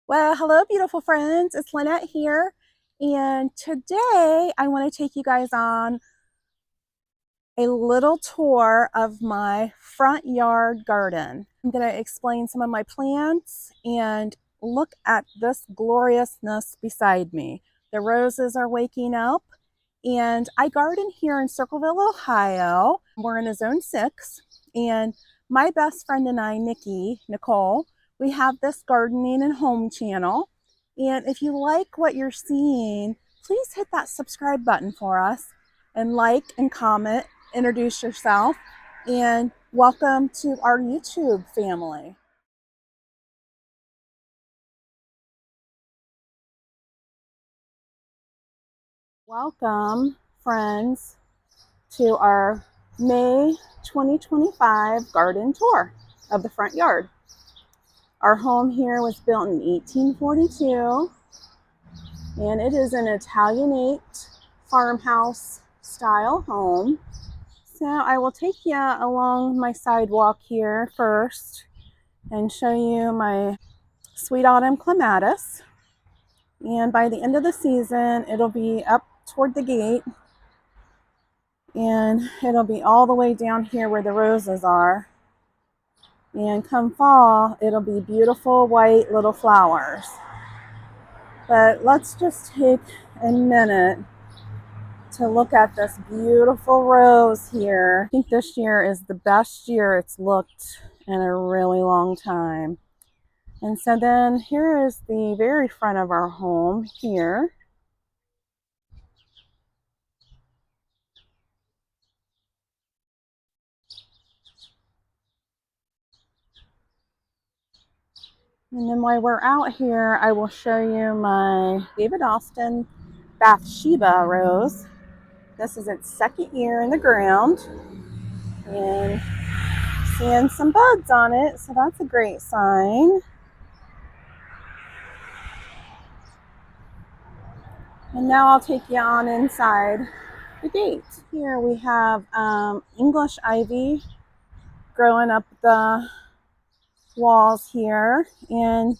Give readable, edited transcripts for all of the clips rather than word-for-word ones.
Well, hello, beautiful friends. It's Lynette here. And today I want to take you guys on a little tour of my front yard garden. I'm going to explain some of my plants and look at this gloriousness beside me. The roses are waking up, and I garden here in Circleville, Ohio. We're in a zone 6, and my best friend and I, Nicole, we have this gardening and home channel. And if you like what you're seeing, please hit that subscribe button for us and like and comment, introduce yourself, and welcome to our YouTube family. Welcome, friends, to our May 2025 garden tour of the front yard. Our home here was built in 1842, and it is an Italianate farmhouse style home. So I will take you along my sidewalk here first and show you my sweet autumn clematis. And by the end of the season, it'll be up toward the gate, and it'll be all the way down here where the roses are. And come fall, it'll be beautiful white little flowers. But let's just take a minute to look at this beautiful rose here. I think this year is the best year it's looked in a really long time. And so then here is the very front of our home here. And then while we're out here, I will show you my David Austin Bathsheba rose. This is its second year in the ground, and seeing some buds on it, so that's a great sign. And now I'll take you on inside the gate. Here we have English ivy growing up the walls here, and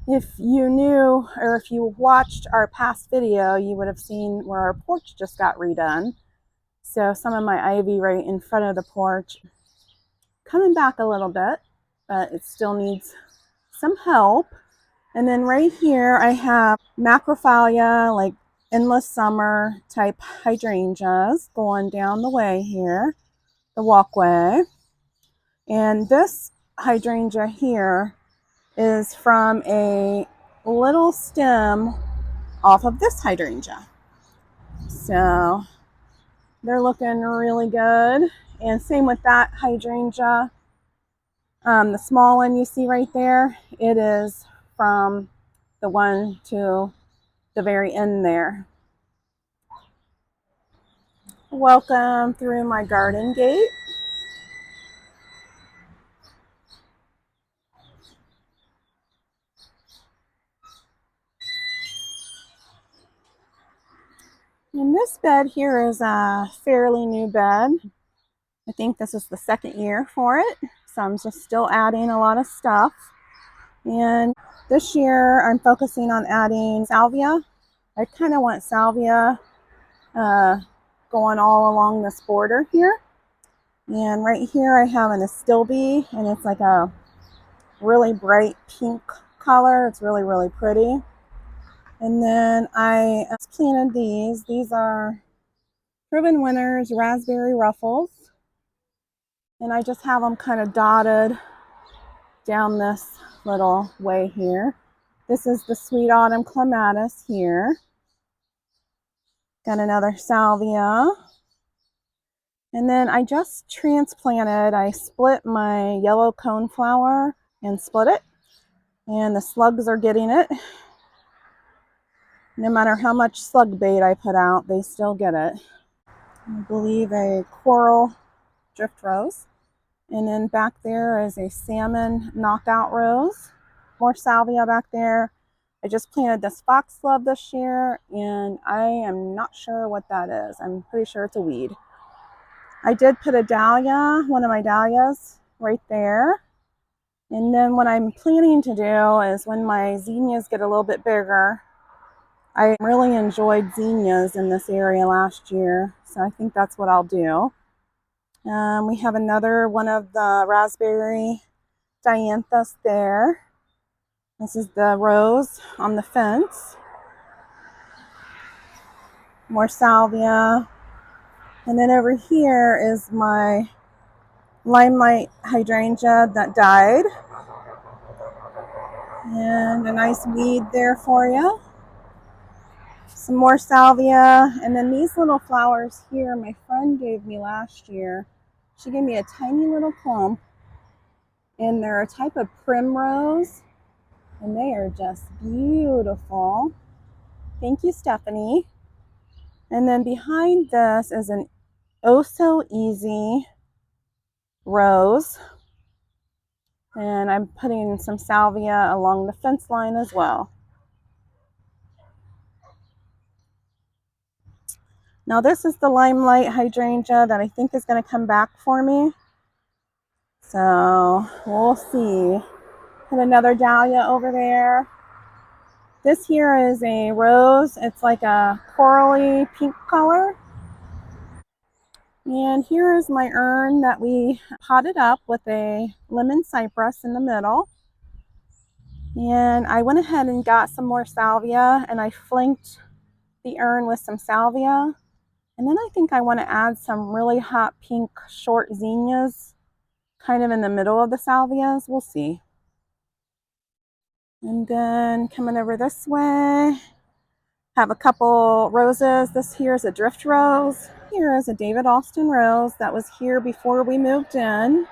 if you knew, or if you watched our past video, you would have seen where our porch just got redone. So some of my ivy right in front of the porch coming back a little bit, but it still needs some help. And then right here I have macrophalia, like endless summer type hydrangeas going down the way here, the walkway. And this hydrangea here is from a little stem off of this hydrangea. So they're looking really good. And same with that hydrangea. The small one you see right there, it is from the one to the very end there. Welcome through my garden gate. And this bed here is a fairly new bed. I think this is the second year for it, so I'm just still adding a lot of stuff. And this year I'm focusing on adding salvia. I kind of want salvia going all along this border here. And right here I have an astilbe, and it's like a really bright pink color. It's really, really pretty. And then I planted these. These are Proven Winners Raspberry Ruffles. And I just have them kind of dotted down this little way here. This is the Sweet Autumn Clematis here. Got another salvia. And then I just transplanted, I split my yellow coneflower and split it. And the slugs are getting it. No matter how much slug bait I put out, they still get it. I believe a coral drift rose. And then back there is a salmon knockout rose. More salvia back there. I just planted this foxglove this year, and I am not sure what that is. I'm pretty sure it's a weed. I did put a dahlia, one of my dahlias, right there. And then what I'm planning to do is when my zinnias get a little bit bigger, I really enjoyed zinnias in this area last year, so I think that's what I'll do. We have another one of the raspberry dianthus there. This is the rose on the fence. More salvia. And then over here is my limelight hydrangea that died. And a nice weed there for you. Some more salvia. And then these little flowers here, my friend gave me last year. She gave me a tiny little clump. And they're a type of primrose. And they are just beautiful. Thank you, Stephanie. And then behind this is an oh so easy rose. And I'm putting some salvia along the fence line as well. Now this is the limelight hydrangea that I think is going to come back for me. So we'll see. Put another dahlia over there. This here is a rose. It's like a corally pink color. And here is my urn that we potted up with a lemon cypress in the middle. And I went ahead and got some more salvia and I flanked the urn with some salvia. And then I think I want to add some really hot pink short zinnias kind of in the middle of the salvias. We'll see. And then coming over this way, have a couple roses. This here is a drift rose. Here is a David Austin rose that was here before we moved in.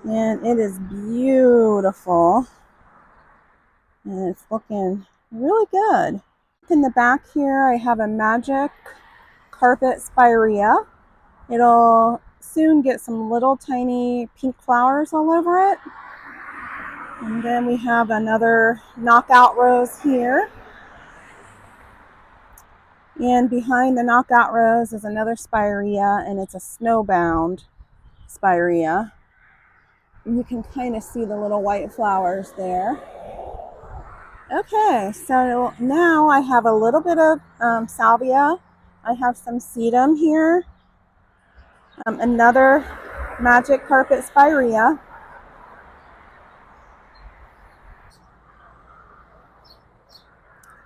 And it is beautiful. And it's looking really good. In the back here, I have a magic carpet spirea. It'll soon get some little tiny pink flowers all over it. And then we have another knockout rose here. And behind the knockout rose is another spirea, and it's a snowbound spirea. You can kind of see the little white flowers there. Okay, so now I have a little bit of salvia. I have some sedum here. Another magic carpet spirea.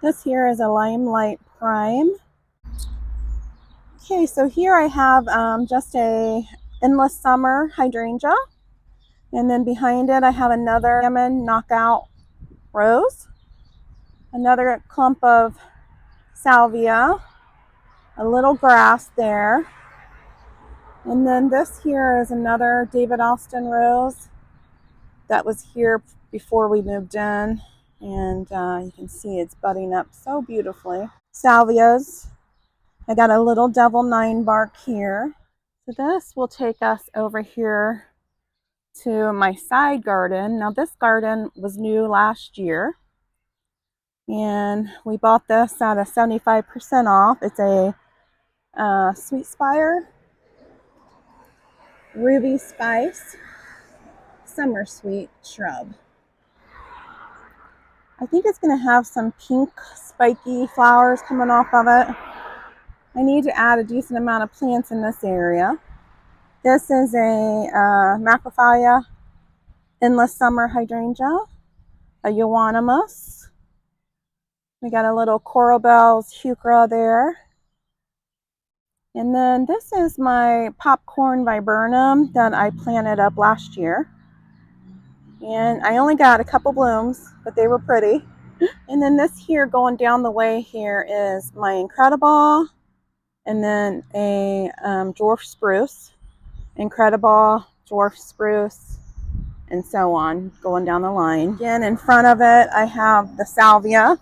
This here is a limelight prime. Okay, so here I have just a endless summer hydrangea. And then behind it I have another lemon knockout rose. Another clump of salvia. A little grass there. And then this here is another David Austin rose that was here before we moved in. And you can see it's budding up so beautifully. Salvias. I got a little devil nine bark here. So this will take us over here to my side garden. Now this garden was new last year. And we bought this at a 75% off. It's a Sweet Spire Ruby Spice Summer Sweet Shrub. I think it's going to have some pink spiky flowers coming off of it. I need to add a decent amount of plants in this area. This is a Macrophylla Endless Summer Hydrangea, a Euonymus. We got a little Coral Bells Heuchera there. And then this is my popcorn viburnum that I planted up last year. And I only got a couple blooms, but they were pretty. And then this here going down the way here is my Incredible, and then a dwarf spruce, Incredible, dwarf spruce, and so on, going down the line. Again, in front of it, I have the salvia.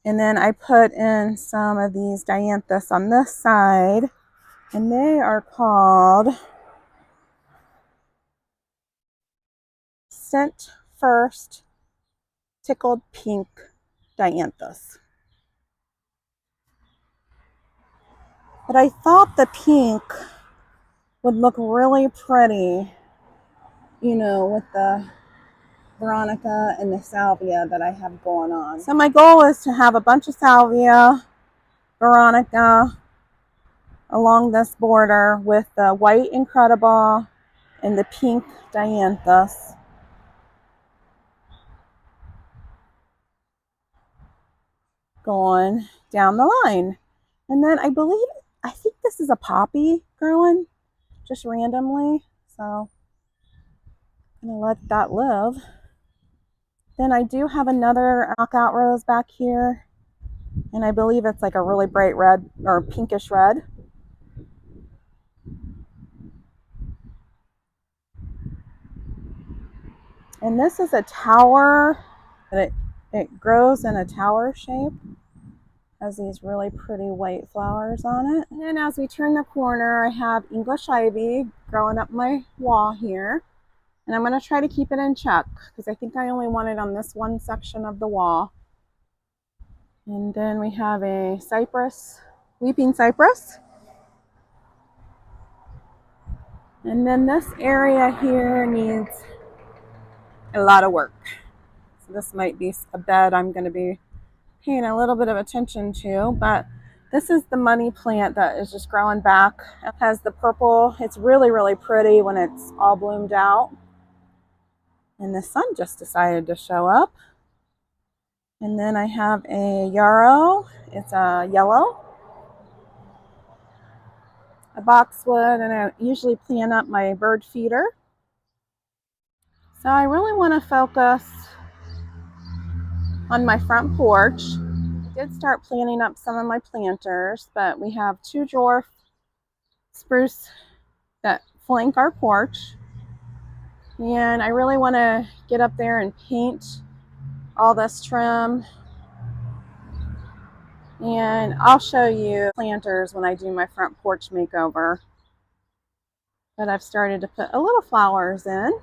And then I put in some of these dianthus on this side, and they are called Scent First Tickled Pink Dianthus. But I thought the pink would look really pretty, you know, with the Veronica and the salvia that I have going on. So my goal is to have a bunch of salvia, Veronica along this border with the white incredible and the pink dianthus. Going down the line. And then I think this is a poppy growing just randomly. So I'm gonna let that live. Then I do have another knockout rose back here. And I believe it's like a really bright red or pinkish red. And this is a tower, but it grows in a tower shape. Has these really pretty white flowers on it. And then as we turn the corner, I have English ivy growing up my wall here. And I'm going to try to keep it in check because I think I only want it on this one section of the wall. And then we have a cypress, weeping cypress. And then this area here needs a lot of work. So this might be a bed I'm going to be paying a little bit of attention to, but this is the money plant that is just growing back. It has the purple. It's really, really pretty when it's all bloomed out. And the sun just decided to show up. And then I have a yarrow. It's a yellow. A boxwood, and I usually plant up my bird feeder. So I really want to focus on my front porch. I did start planting up some of my planters, but we have 2 dwarf spruce that flank our porch. And I really want to get up there and paint all this trim. And I'll show you planters when I do my front porch makeover. But I've started to put a little flowers in.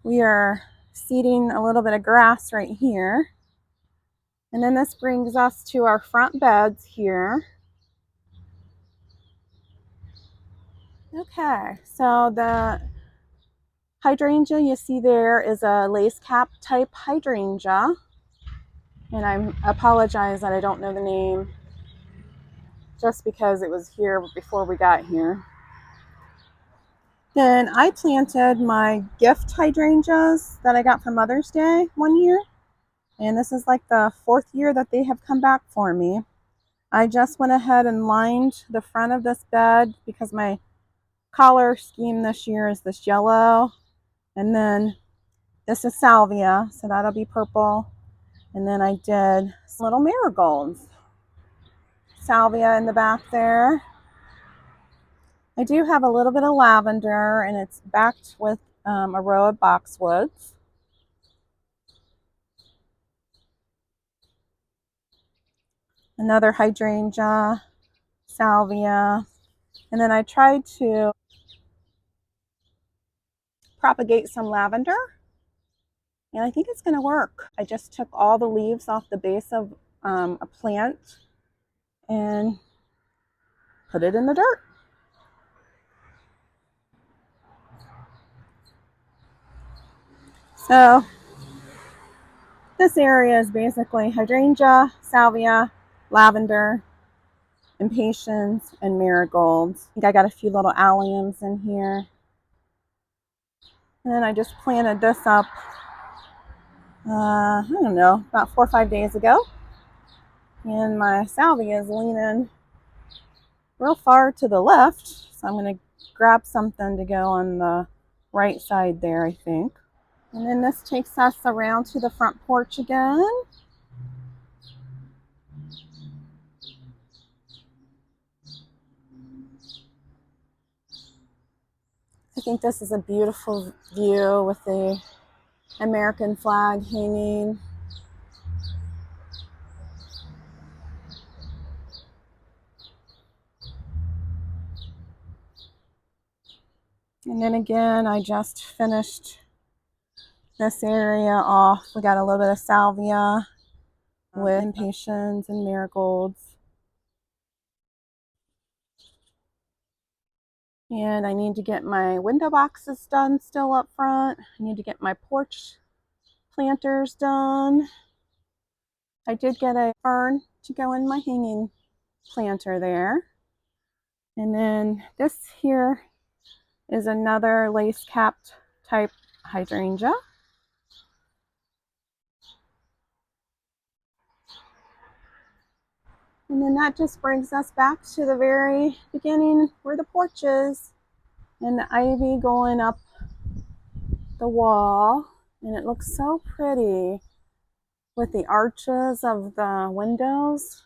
We are seeding a little bit of grass right here. And then this brings us to our front beds here. Okay, so the hydrangea you see there is a lace cap type hydrangea. And I apologize that I don't know the name just because it was here before we got here. Then I planted my gift hydrangeas that I got for Mother's Day one year. And this is like the 4th year that they have come back for me. I just went ahead and lined the front of this bed because my color scheme this year is this yellow. And then this is salvia, so that'll be purple. And then I did little marigolds. Salvia in the back there. I do have a little bit of lavender, and it's backed with a row of boxwoods. Another hydrangea, salvia. And then I tried to propagate some lavender, and I think it's going to work. I just took all the leaves off the base of a plant and put it in the dirt. So this area is basically hydrangea, salvia, lavender, impatiens, and marigolds. I think I got a few little alliums in here. And then I just planted this up, I don't know, about 4 or 5 days ago. And my salvia is leaning real far to the left. So I'm going to grab something to go on the right side there, I think. And then this takes us around to the front porch again. I think this is a beautiful view with the American flag hanging. And then again, I just finished this area off. We got a little bit of salvia, with impatiens and marigolds. And I need to get my window boxes done still up front. I need to get my porch planters done. I did get a fern to go in my hanging planter there. And then this here is another lace capped type hydrangea. And then that just brings us back to the very beginning where the porch is and the ivy going up the wall. And it looks so pretty with the arches of the windows.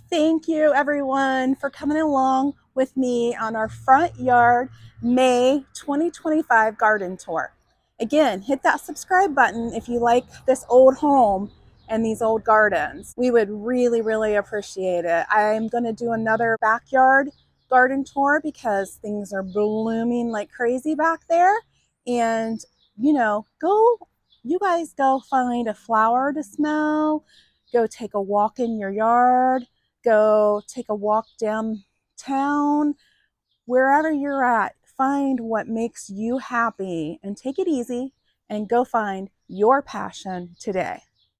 Thank you everyone for coming along with me on our front yard May 2025 garden tour. Again, hit that subscribe button if you like this old home and these old gardens. We would really, really appreciate it. I'm going to do another backyard garden tour because things are blooming like crazy back there. And, you know, you guys go find a flower to smell, go take a walk in your yard, go take a walk downtown, wherever you're at, find what makes you happy and take it easy and go find your passion today.